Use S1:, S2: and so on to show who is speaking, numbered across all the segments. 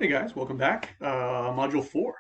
S1: Hey guys, welcome back. Module 4,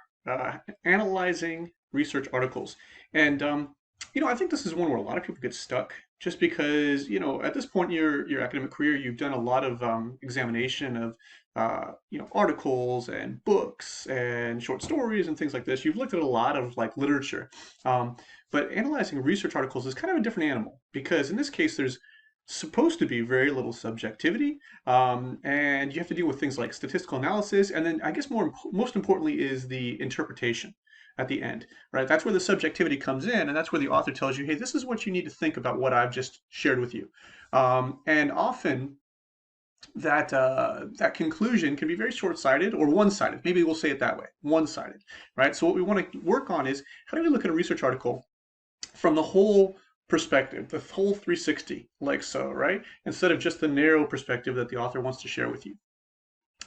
S1: analyzing research articles. And I think this is one where a lot of people get stuck just because, at this point in your academic career, you've done a lot of examination of, articles and books and short stories and things like this. You've looked at a lot of like literature. Um, but analyzing research articles is kind of a different animal because in this case, there's supposed to be very little subjectivity, and you have to deal with things like statistical analysis, and then I guess most importantly is the interpretation at the end, right? That's where the subjectivity comes in, and that's where the author tells you, hey, this is what you need to think about what I've just shared with you. And often that conclusion can be very short-sighted or one-sided. Maybe we'll say it that way, one-sided, right? So what we want to work on is how do we look at a research article from the whole perspective, the whole 360, like so, right? Instead of just the narrow perspective that the author wants to share with you.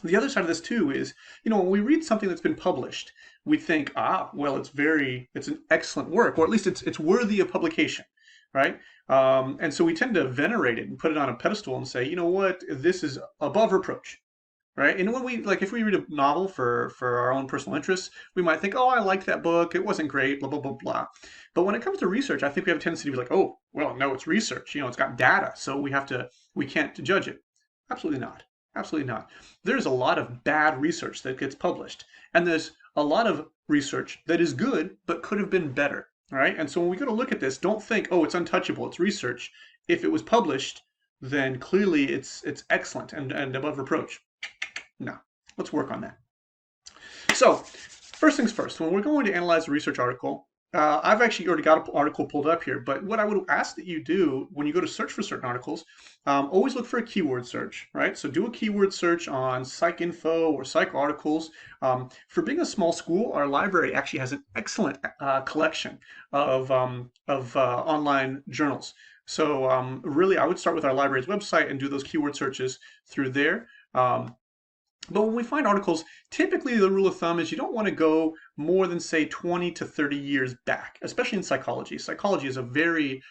S1: The other side of this too is, when we read something that's been published, we think, well, it's an excellent work, or at least it's worthy of publication, right? And so we tend to venerate it and put it on a pedestal and say, you know what, this is above reproach, right? And when if we read a novel for our own personal interests, we might think, oh, I liked that book. It wasn't great, blah, blah, blah, blah. But when it comes to research, I think we have a tendency to be like, oh, well, no, it's research. It's got data, so we can't judge it. Absolutely not. Absolutely not. There's a lot of bad research that gets published, and there's a lot of research that is good but could have been better, all right? And so when we go to look at this, don't think, oh, it's untouchable, it's research. If it was published, then clearly it's excellent and above reproach. No, let's work on that. So, first things first, when we're going to analyze a research article, I've actually already got an article pulled up here, but what I would ask that you do when you go to search for certain articles, always look for a keyword search, right? So do a keyword search on PsycInfo or Psych articles. For being a small school, our library actually has an excellent collection of online journals. So really, I would start with our library's website and do those keyword searches through there. But when we find articles, typically the rule of thumb is you don't want to go more than, say, 20 to 30 years back, especially in psychology. Psychology is a very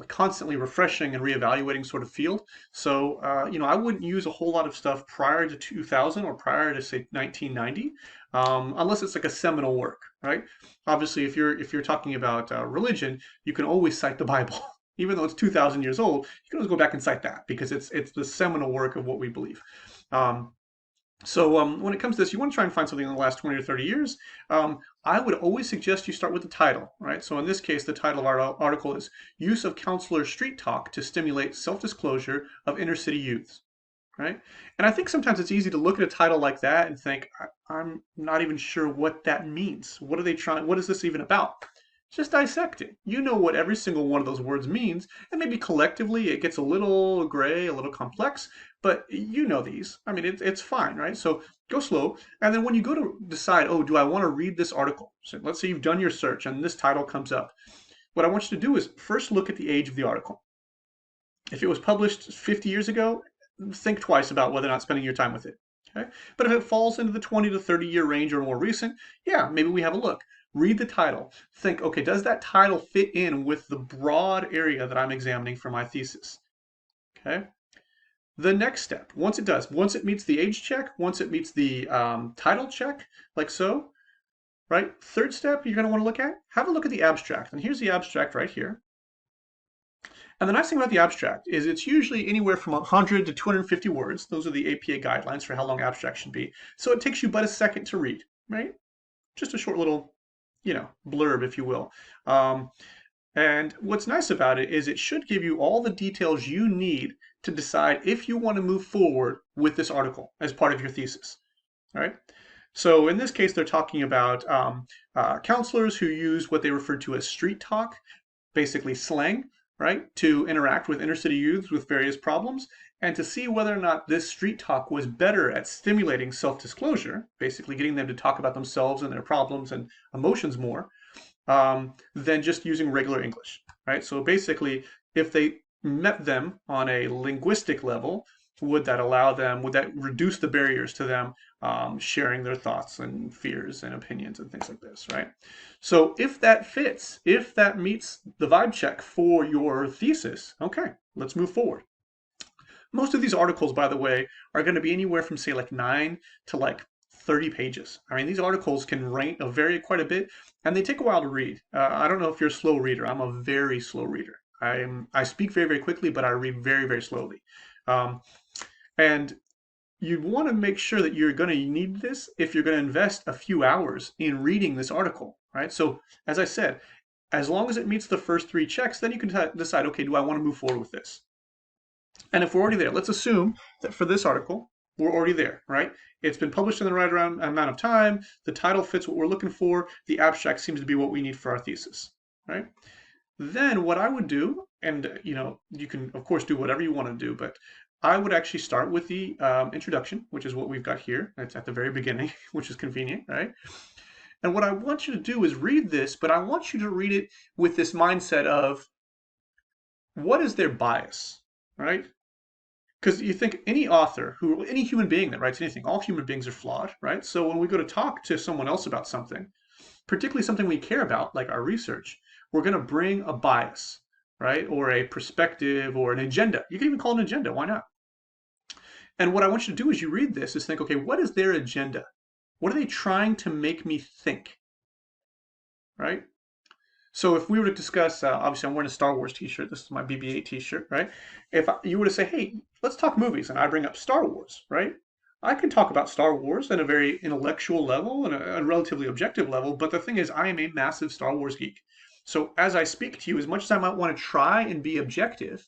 S1: constantly refreshing and reevaluating sort of field. So, I wouldn't use a whole lot of stuff prior to 2000 or prior to, say, 1990, unless it's like a seminal work, right? Obviously, if you're talking about religion, you can always cite the Bible. Even though it's 2,000 years old, you can always go back and cite that because it's the seminal work of what we believe. So when it comes to this, you want to try and find something in the last 20 or 30 years. I would always suggest you start with the title, right? So in this case, the title of our article is Use of Counselor Street Talk to Stimulate Self-Disclosure of Inner City Youths, right? And I think sometimes it's easy to look at a title like that and think, I'm not even sure what that means. What are they trying? What is this even about? Just dissect it. You know what every single one of those words means, and maybe collectively it gets a little gray, a little complex, but you know these. I mean, it's fine, right? So go slow, and then when you go to decide, oh, do I want to read this article? So let's say you've done your search and this title comes up. What I want you to do is first look at the age of the article. If it was published 50 years ago, think twice about whether or not spending your time with it. Okay? But if it falls into the 20 to 30 year range or more recent, yeah, maybe we have a look. Read the title. Think, okay, does that title fit in with the broad area that I'm examining for my thesis? Okay. The next step, once it meets the age check, once it meets the title check, like so, right? Third step you're going to want to look at, have a look at the abstract. And here's the abstract right here. And the nice thing about the abstract is it's usually anywhere from 100 to 250 words. Those are the APA guidelines for how long abstracts should be. So it takes you but a second to read, right? Just a short little blurb, if you will. And what's nice about it is it should give you all the details you need to decide if you want to move forward with this article as part of your thesis. All right. So in this case, they're talking about counselors who use what they refer to as street talk, basically slang, right, to interact with inner city youths with various problems, and to see whether or not this street talk was better at stimulating self-disclosure, basically getting them to talk about themselves and their problems and emotions more, than just using regular English, right? So basically, if they met them on a linguistic level, would that reduce the barriers to them sharing their thoughts and fears and opinions and things like this, right? So if that fits, if that meets the vibe check for your thesis, okay, let's move forward. Most of these articles, by the way, are going to be anywhere from, say, like 9 to like 30 pages. I mean, these articles can vary quite a bit, and they take a while to read. I don't know if you're a slow reader. I'm a very slow reader. I speak very, very quickly, but I read very, very slowly. Um, and you want to make sure that you're going to need this if you're going to invest a few hours in reading this article, right? So, as I said, as long as it meets the first three checks, then you can decide, okay, do I want to move forward with this? And if we're already there, let's assume that for this article, we're already there, right? It's been published in the right amount of time. The title fits what we're looking for. The abstract seems to be what we need for our thesis, right? Then what I would do, and you can of course do whatever you want to do, but I would actually start with the introduction, which is what we've got here. It's at the very beginning, which is convenient, right? And what I want you to do is read this, but I want you to read it with this mindset of what is their bias, right? Because you think any author, any human being that writes anything, all human beings are flawed, right? So when we go to talk to someone else about something, particularly something we care about, like our research, we're going to bring a bias, right? Or a perspective or an agenda. You can even call it an agenda. Why not? And what I want you to do as you read this is think, okay, what is their agenda? What are they trying to make me think, right? So if we were to discuss, obviously I'm wearing a Star Wars t-shirt. This is my BB-8 t-shirt, right? If you were to say, hey, let's talk movies, and I bring up Star Wars, right? I can talk about Star Wars at a very intellectual level and a relatively objective level, but the thing is, I am a massive Star Wars geek. So as I speak to you, as much as I might want to try and be objective,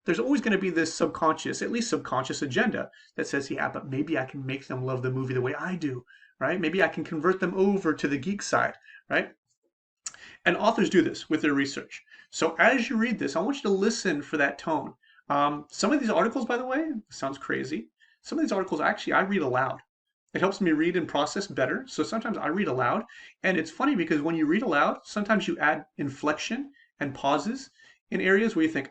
S1: there's always going to be this subconscious, at least subconscious agenda that says, yeah, but maybe I can make them love the movie the way I do, right? Maybe I can convert them over to the geek side, right? And authors do this with their research. So as you read this, I want you to listen for that tone. Some of these articles, by the way, sounds crazy. Some of these articles, actually, I read aloud. It helps me read and process better. So sometimes I read aloud. And it's funny because when you read aloud, sometimes you add inflection and pauses in areas where you think,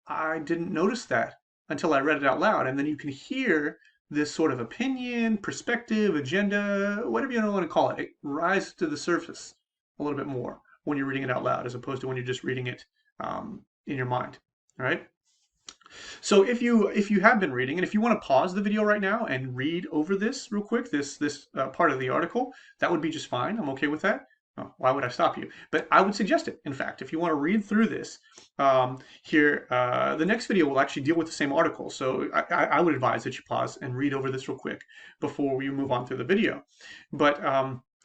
S1: I didn't notice that until I read it out loud. And then you can hear this sort of opinion, perspective, agenda, whatever you want to call it, it rises to the surface a little bit more when you're reading it out loud as opposed to when you're just reading it in your mind. All right. So if you have been reading, and if you want to pause the video right now and read over this real quick, this part of the article, that would be just fine. I'm okay with that. Oh, why would I stop you? But I would suggest it. In fact, if you want to read through this here, the next video will actually deal with the same article. So I would advise that you pause and read over this real quick before you move on through the video. But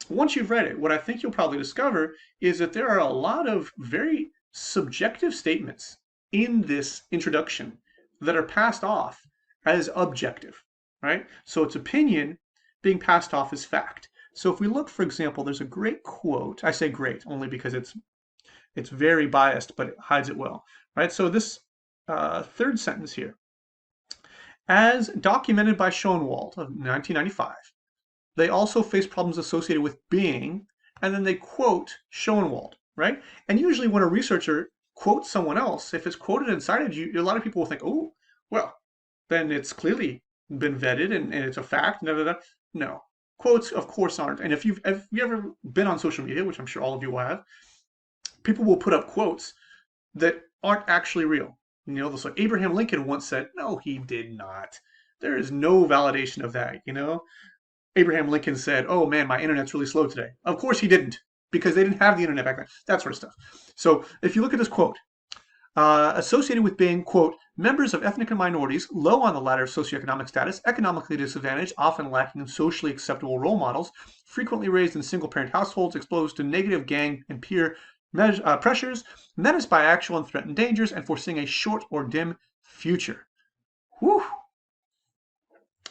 S1: once you've read it, what I think you'll probably discover is that there are a lot of very subjective statements in this introduction that are passed off as objective, right? So it's opinion being passed off as fact. So if we look, for example, there's a great quote. I say great only because it's very biased, but it hides it well, right? So this third sentence here, as documented by Schoenwald of 1995, they also face problems associated with being, and then they quote Schoenwald, right? And usually when a researcher quotes someone else, if it's quoted and cited, a lot of people will think, oh, well, then it's clearly been vetted and it's a fact. No. Quotes, of course, aren't. And if you've ever been on social media, which I'm sure all of you will have, people will put up quotes that aren't actually real. They'll say, Abraham Lincoln once said, no, he did not. There is no validation of that, Abraham Lincoln said, oh man, my internet's really slow today. Of course he didn't, because they didn't have the internet back then. That sort of stuff. So if you look at this quote, associated with being, quote, members of ethnic minorities, low on the ladder of socioeconomic status, economically disadvantaged, often lacking in socially acceptable role models, frequently raised in single-parent households, exposed to negative gang and peer pressures, menaced by actual and threatened dangers, and foreseeing a short or dim future. Whew!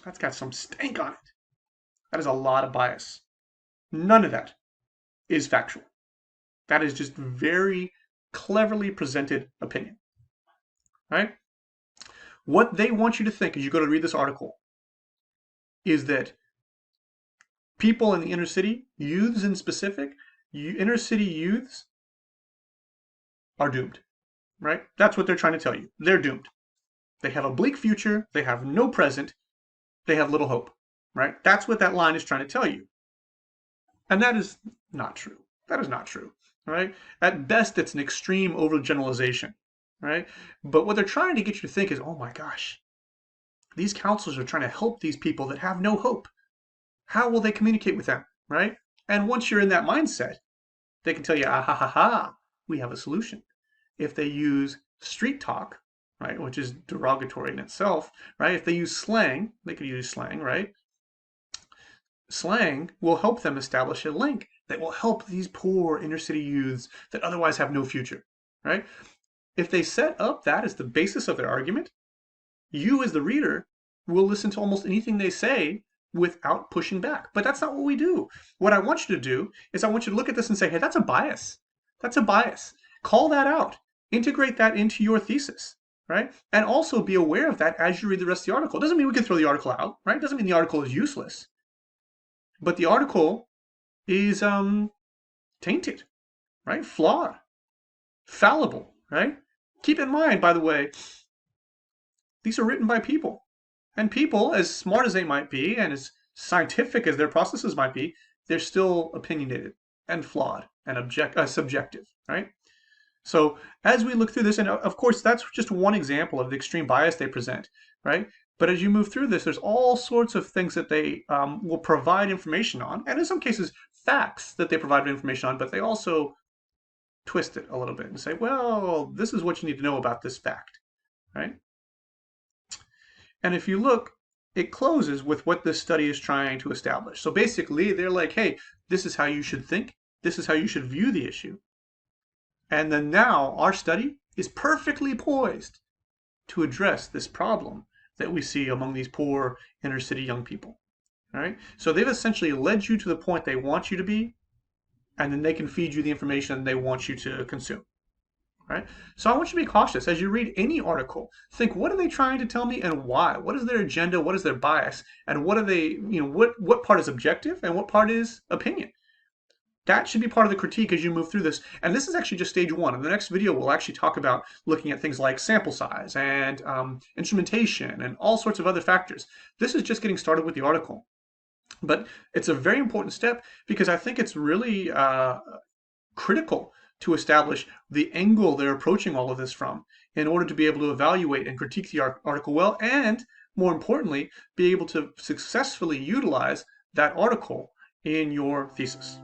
S1: That's got some stank on it. That is a lot of bias. None of that is factual. That is just very cleverly presented opinion, right? What they want you to think as you go to read this article is that people in the inner city, youths in specific, inner city youths are doomed, right? That's what they're trying to tell you. They're doomed. They have a bleak future. They have no present. They have little hope, right? That's what that line is trying to tell you. And that is not true. That is not true. Right? At best, it's an extreme overgeneralization, right? But what they're trying to get you to think is, oh my gosh, these counselors are trying to help these people that have no hope. how will they communicate with them, right? And once you're in that mindset, they can tell you, ah ha ha ha, we have a solution. If they use street talk, right, which is derogatory in itself, right? If they use slang, they could use slang, right? Slang will help them establish a link that will help these poor inner city youths that otherwise have no future, right? If they set up that as the basis of their argument, you as the reader will listen to almost anything they say without pushing back. But that's not what we do. What I want you to do is I want you to look at this and say, hey, that's a bias. That's a bias. Call that out. Integrate that into your thesis, right? And also be aware of that as you read the rest of the article. It doesn't mean we can throw the article out, right? It doesn't mean the article is useless. But the article is tainted, right? Flawed, fallible, right? Keep in mind, by the way, these are written by people. And people, as smart as they might be and as scientific as their processes might be, they're still opinionated and flawed and subjective, right? So as we look through this, and of course that's just one example of the extreme bias they present, right? But as you move through this, there's all sorts of things that they will provide information on, and in some cases facts that they provide information on, but they also twist it a little bit and say, well, this is what you need to know about this fact, right? And if you look, it closes with what this study is trying to establish. So basically, they're like, hey, this is how you should think. This is how you should view the issue. And then now our study is perfectly poised to address this problem that we see among these poor inner city young people. All right? So they've essentially led you to the point they want you to be, and then they can feed you the information they want you to consume. Right? So I want you to be cautious as you read any article. Think, what are they trying to tell me and why? What is their agenda? What is their bias? And what are they, what part is objective and what part is opinion? That should be part of the critique as you move through this. And this is actually just stage one. In the next video, we'll actually talk about looking at things like sample size and instrumentation and all sorts of other factors. This is just getting started with the article. But it's a very important step because I think it's really critical to establish the angle they're approaching all of this from in order to be able to evaluate and critique the article well, and more importantly, be able to successfully utilize that article in your thesis.